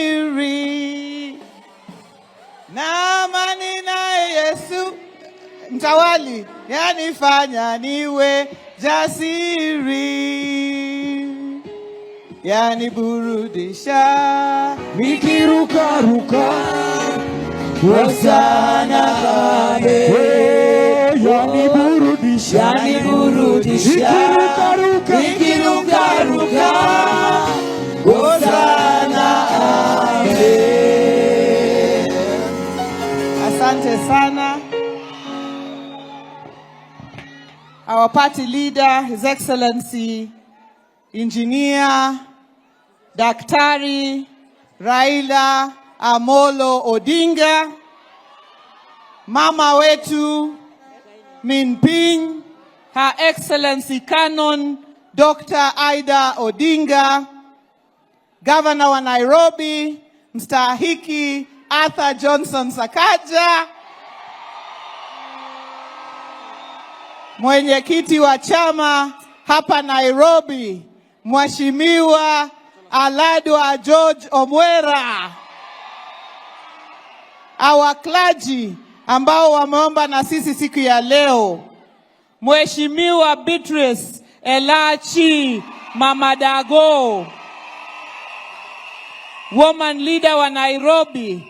Jasiri na amani na Yesu mtawali yanifanya niwe jasiri, yaniburudisha nikirukaruka Hosana kabe, yaniburudisha nikirukaruka Hosana kabe. Asante sana. Our party leader, His Excellency Engineer Daktari Raila Amolo Odinga, mama wetu Min Ping, Her Excellency Canon Dr. Aida Odinga, Governor wa Nairobi, Mstahiki Arthur Johnson Sakaja, mwenyekiti wa chama hapa Nairobi, Mheshimiwa Aladwa George Omwera, our clergy ambao wameomba na sisi siku ya leo, Mheshimiwa Beatrice Elachi Mama Dago, woman leader wa Nairobi,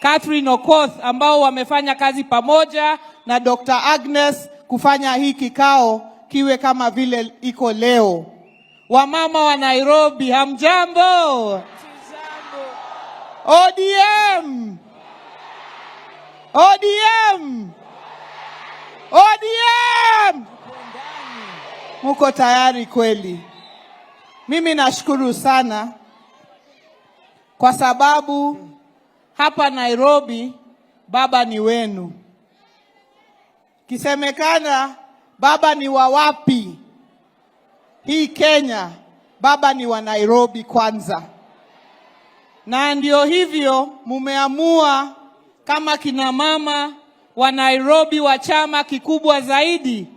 Catherine Okoth, ambao wamefanya kazi pamoja na Dr. Agnes kufanya hii kikao kiwe kama vile iko leo. Wamama wa Nairobi, hamjambo? ODM! ODM! ODM! Muko tayari kweli? Mimi nashukuru sana kwa sababu hapa Nairobi baba ni wenu. Kisemekana baba ni wa wapi? Hii Kenya baba ni wa Nairobi kwanza. Na ndio hivyo mumeamua kama kina mama wa Nairobi wa chama kikubwa zaidi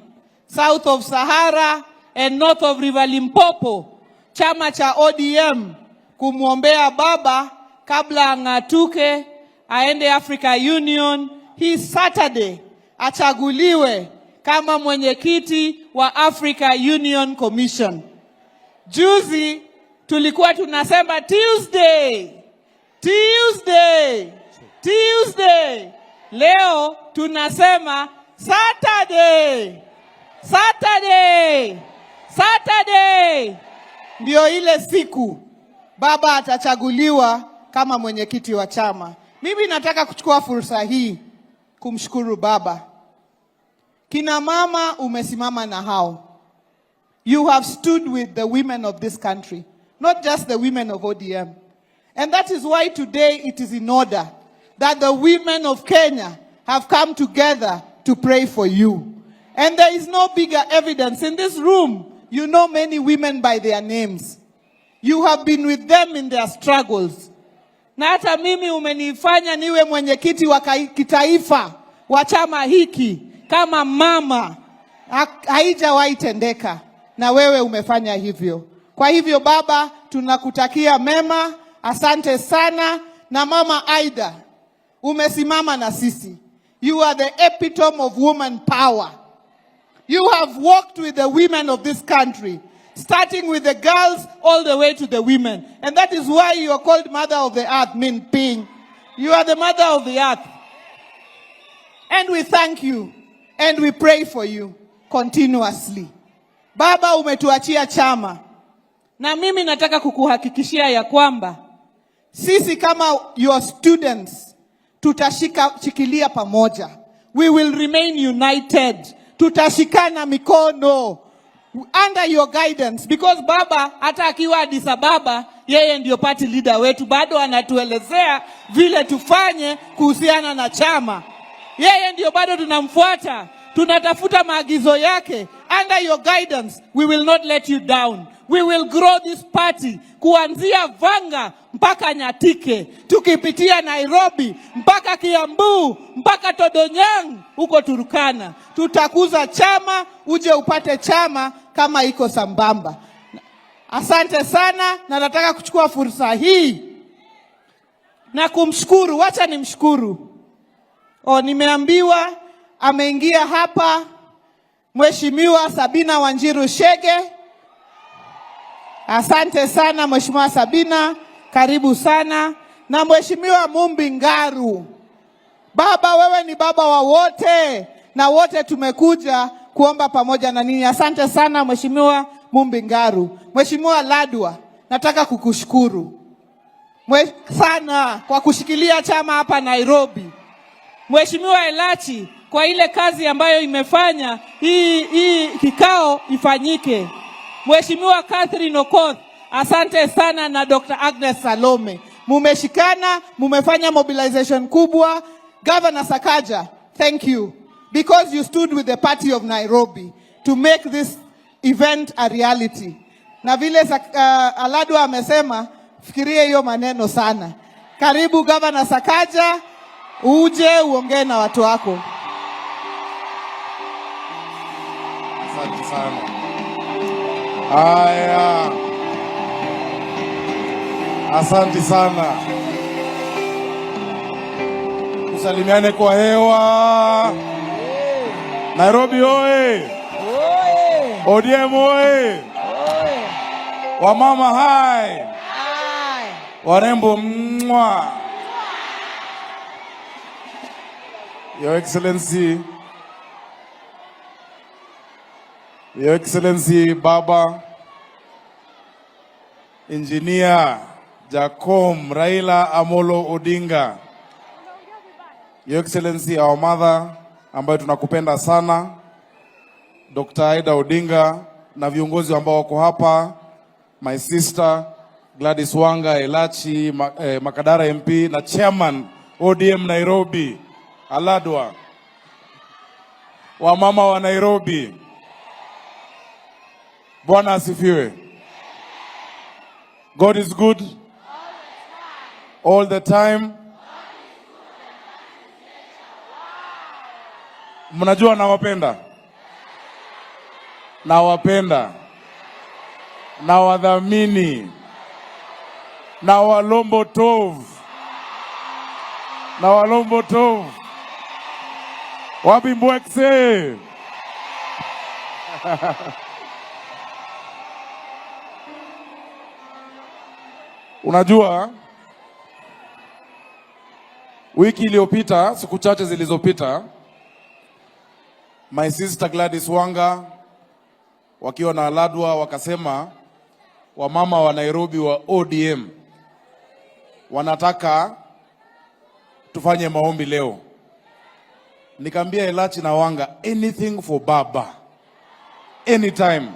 South of Sahara and North of River Limpopo, chama cha ODM, kumuombea baba kabla ang'atuke aende Africa Union hii Saturday achaguliwe kama mwenyekiti wa Africa Union Commission. Juzi tulikuwa tunasema Tuesday. Leo tunasema Saturday. Ndio ile siku baba atachaguliwa kama mwenyekiti wa chama. Mimi nataka kuchukua fursa hii kumshukuru baba. Kina mama umesimama na hao. You have stood with the women of this country, not just the women of ODM. And that is why today it is in order that the women of Kenya have come together to pray for you. And there is no bigger evidence. In this room, you know many women by their names. You have been with them in their struggles. Na hata mimi umenifanya niwe mwenyekiti wa kitaifa wa chama hiki kama mama. Haijawahi tendeka na wewe umefanya hivyo. Kwa hivyo baba, tunakutakia mema. Asante sana. Na mama Aida, umesimama na sisi. You are the epitome of woman power. You have walked with the women of this country, starting with the girls all the way to the women. And that is why you are called Mother of the Earth, Min Ping. You are the Mother of the Earth. And we thank you and we pray for you continuously. Baba, umetuachia chama. Na mimi nataka kukuhakikishia ya kwamba sisi kama your students tutashikilia pamoja. We will remain united. Tutashikana mikono under your guidance, because baba hata akiwa Addis Ababa yeye ndio party leader wetu, bado anatuelezea vile tufanye kuhusiana na chama. Yeye ndio bado tunamfuata, tunatafuta maagizo yake. Under your guidance, we will not let you down. We will grow this party kuanzia Vanga mpaka Nyatike, tukipitia Nairobi mpaka Kiambu mpaka Todonyang huko Turkana. Tutakuza chama, uje upate chama kama iko sambamba. Asante sana, na nataka kuchukua fursa hii na kumshukuru. Wacha nimshukuru. Nimeambiwa ameingia hapa Mheshimiwa Sabina Wanjiru Chege. Asante sana Mheshimiwa Sabina, karibu sana. Na Mheshimiwa Mumbi Ngaru. Baba, wewe ni baba wa wote na wote tumekuja kuomba pamoja na nini. Asante sana Mheshimiwa Mumbi Ngaru. Mheshimiwa Ladwa, nataka kukushukuru sana kwa kushikilia chama hapa Nairobi. Mheshimiwa Elachi, kwa ile kazi ambayo imefanya hii kikao ifanyike. Mheshimiwa Catherine Okoth, asante sana, na Dr. Agnes Salome. Mumeshikana, mumefanya mobilization kubwa. Governor Sakaja, thank you, because you stood with the party of Nairobi to make this event a reality. Na vile Aladwa amesema, fikirie hiyo maneno sana. Karibu Governor Sakaja, uje uongee na watu wako. Asante sana. Haya. Asante sana. Salimiane kwa hewa. Nairobi oye. ODM oye. Wamama hai. Warembo mwa. Your Excellency Baba Engineer Jacom Raila Amolo Odinga, Your Excellency our mother ambayo tunakupenda sana, Dr. Aida Odinga na viongozi ambao wako hapa, my sister Gladys Wanga, Elachi, Makadara MP na Chairman ODM Nairobi, Aladwa, wamama wa Nairobi. Bwana asifiwe. God is good all the time. Mnajua nawapenda. Nawapenda. Nawadhamini. Nawalombo tov. Nawalombo tov. Wapi Mbwekse? Unajua, wiki iliyopita, siku chache zilizopita, my sister Gladys Wanga wakiwa na Aladwa wakasema wamama wa Nairobi wa ODM wanataka tufanye maombi leo. Nikamwambia Elachi na Wanga, anything for Baba, anytime.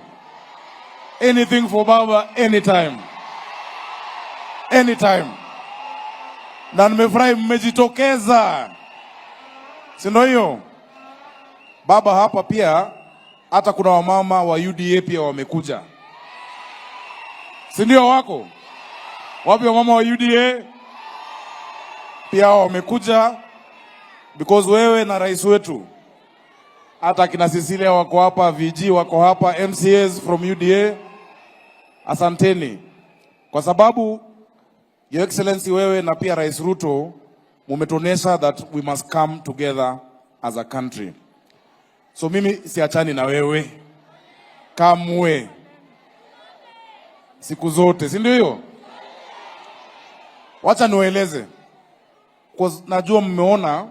Anything for Baba, anytime. Anytime. Na nimefurahi mmejitokeza. Si ndio hiyo? Baba, hapa pia hata kuna wamama wa UDA pia wamekuja. Si ndio wako? Wapi wamama wa UDA? Pia wamekuja because wewe na rais wetu, hata kina Cecilia wako hapa, VG wako hapa, MCAs from UDA. Asanteni. Kwa sababu Your Excellency, wewe na pia Rais Ruto mumetuonesha that we must come together as a country. So mimi siachani na wewe. Kamwe. Siku zote, si ndio hiyo? Wacha niwaeleze. Kwa najua mmeona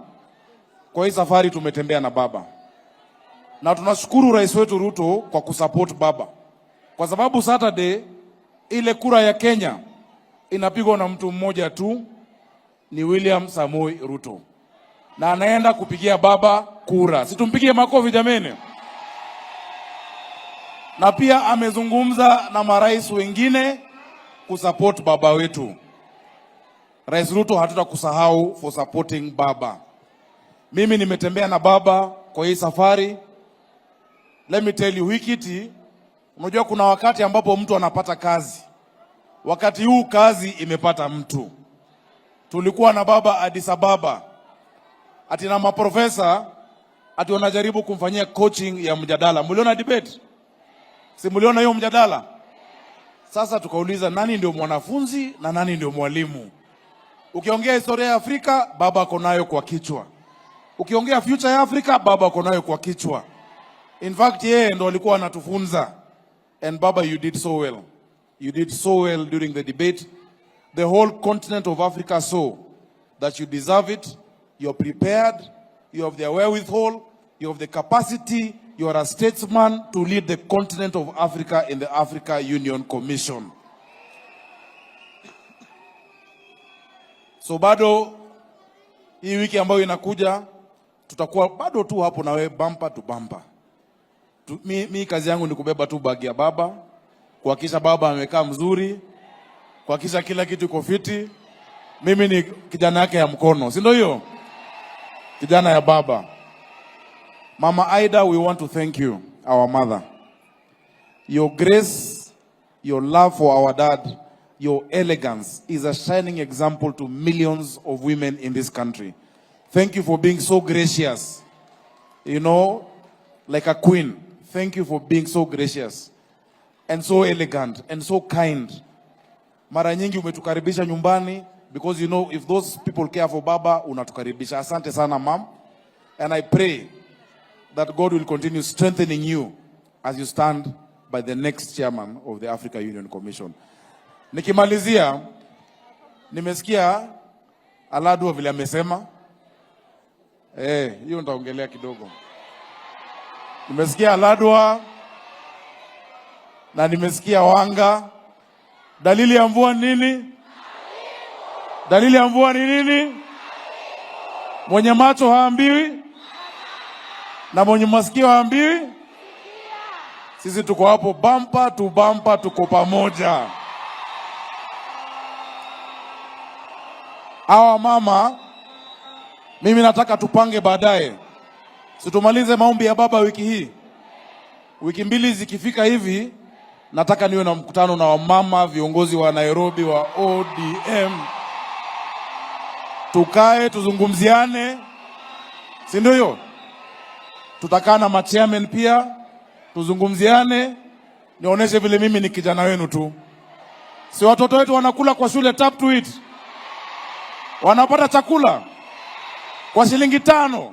kwa hii safari tumetembea na baba. Na tunashukuru Rais wetu Ruto kwa kusupport baba. Kwa sababu Saturday ile kura ya Kenya inapigwa na mtu mmoja tu, ni William Samoei Ruto. Na anaenda kupigia baba kura. Situmpigie makofi jameni. Na pia amezungumza na marais wengine kusupport baba wetu. Rais Ruto, hatutakusahau for supporting baba. Mimi nimetembea na baba kwa hii safari. Let me tell you, wikiti, unajua kuna wakati ambapo mtu anapata kazi. Wakati huu kazi imepata mtu. Tulikuwa na baba Addis Ababa. Ati na maprofesa ati wanajaribu kumfanyia coaching ya mjadala. Mliona debate? Si mliona hiyo mjadala? Sasa tukauliza nani ndio mwanafunzi na nani ndio mwalimu. Ukiongea historia ya Afrika, baba ako nayo kwa kichwa. Ukiongea future ya Afrika, baba ako nayo kwa kichwa. In fact, yeye ndo alikuwa anatufunza. And baba, you did so well. You did so well during the debate. The whole continent of Africa saw that you deserve it. You're prepared. You have the wherewithal. You have the capacity. You are a statesman to lead the continent of Africa in the Africa Union Commission. So bado hii wiki ambayo inakuja tutakuwa bado tu hapo na wewe bumper to bumper. Mi kazi yangu ni kubeba tu bagi ya baba, kuhakikisha baba amekaa mzuri, kuhakikisha kila kitu iko fiti. Mimi ni kijana yake ya mkono, si ndio hiyo? Kijana ya baba. Mama Aida, we want to thank you, our mother. Your grace, your love for our dad, your elegance is a shining example to millions of women in this country. Thank you for being so gracious. You know, like a queen. Thank you for being so gracious and so elegant and so kind. Mara nyingi umetukaribisha nyumbani because you know if those people care for baba, unatukaribisha. Asante sana, mom. And I pray that God will continue strengthening you as you stand by the next chairman of the Africa Union Commission. Nikimalizia, nimesikia Aladwa vile amesema. Hiyo nitaongelea kidogo. Nimesikia Aladwa na nimesikia Wanga. Dalili ya mvua nini? Dalili ya mvua ni nini? Mwenye macho haambiwi na mwenye masikio haambiwi. Sisi tuko hapo bumper to bumper, tuko pamoja. Hawa mama, mimi nataka tupange baadaye. Situmalize maombi ya baba wiki hii. Wiki mbili zikifika hivi, nataka niwe na mkutano na wamama, viongozi wa Nairobi wa ODM. Tukae, tuzungumziane. Si ndio hiyo? Tutakaa na machairman pia, tuzungumziane. Nionyeshe vile mimi ni kijana wenu tu. Si watoto wetu wanakula kwa shule tap to eat. Wanapata chakula kwa shilingi 5.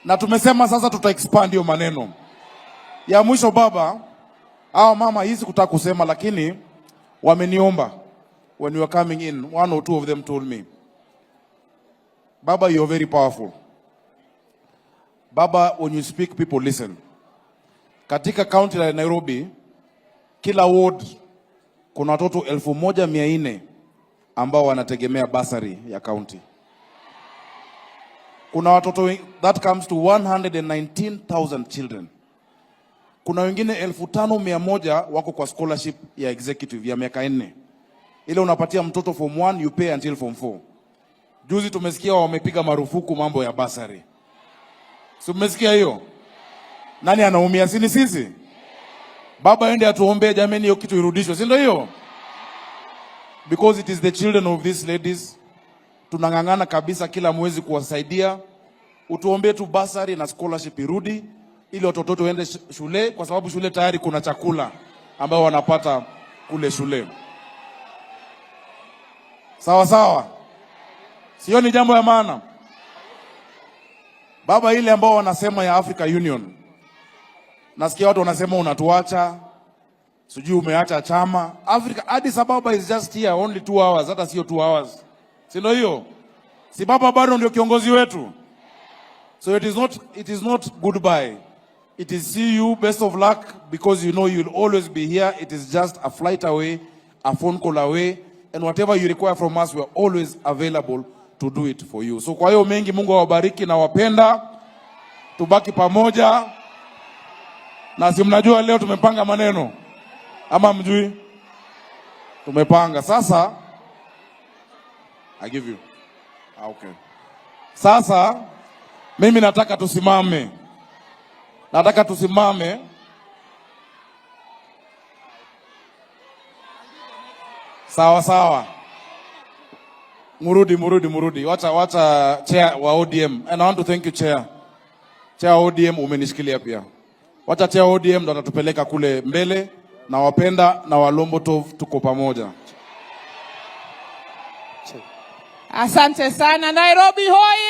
Na tumesema sasa tuta expand hiyo maneno. Ya mwisho baba, hao mama hizi kutaka kusema lakini wameniomba when you were coming in, 1 or 2 of them told me, Baba, you are very powerful. Baba, when you speak, people listen. Katika county la Nairobi, kila ward kuna watoto 1400 ambao wanategemea basari ya county. Kuna watoto, that comes to 119,000 children. Kuna wengine 1500 wako kwa scholarship ya executive ya miaka 4. Ile unapatia mtoto form 1, you pay until form 4. Juzi tumesikia wamepiga marufuku mambo ya basari. Si umesikia hiyo? Nani anaumia? Si ni sisi? Baba ende atuombe jameni hiyo kitu irudishwe. Si ndio hiyo? Because it is the children of these ladies. Tunangangana kabisa kila mwezi kuwasaidia. Utuombe tu basari na scholarship irudi ili watoto waende shule, kwa sababu shule tayari kuna chakula ambao wanapata kule shule. Sawa sawa. Sio ni jambo ya maana. Baba, ile ambao wanasema ya Africa Union. Nasikia watu wanasema unatuacha. Sijui umeacha chama. Africa, Addis Ababa is just here only 2 hours, hata sio 2 hours. Si ndio hiyo? Si baba bado ndio kiongozi wetu. So it is not goodbye. It is see you, best of luck, because you know you'll always be here. It is just a flight away, a phone call away, and whatever you require from us, we are always available to do it for you. So kwa hiyo mengi, Mungu awabariki na wapenda. Tubaki pamoja. Na si mnajua leo tumepanga maneno. Ama mjui? Tumepanga. Sasa I give you. Okay. Sasa mimi nataka tusimame. Nataka tusimame. Sawa sawa. Murudi. Wacha chair wa ODM. And I want to thank you, chair. Chair wa ODM umenishikilia pia. Wacha chair wa ODM ndo atatupeleka kule mbele. nawapenda na Walombotov tuko pamoja. Asante sana. Nairobi hoi!